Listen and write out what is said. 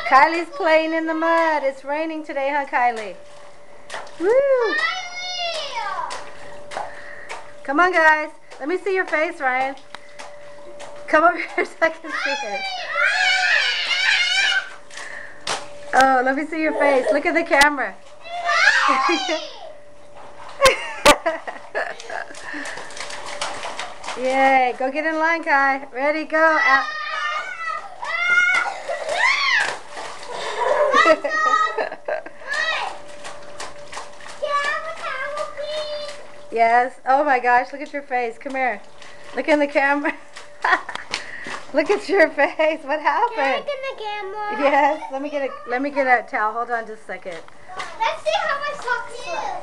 Kylie's playing in the mud. It's raining today, huh, Kylie? Woo! Come on, guys. Let me see your face, Ryan. Come over here so I can see it. Oh, let me see your face. Look at the camera. Yay. Go get in line, Kai. Ready, go. Out. Yes. Oh my gosh, look at your face. Come here. Look in the camera. Look at your face. What happened? Can I look in the camera? Yes. Let me get a towel. Hold on just a second. Let's see how my socks look.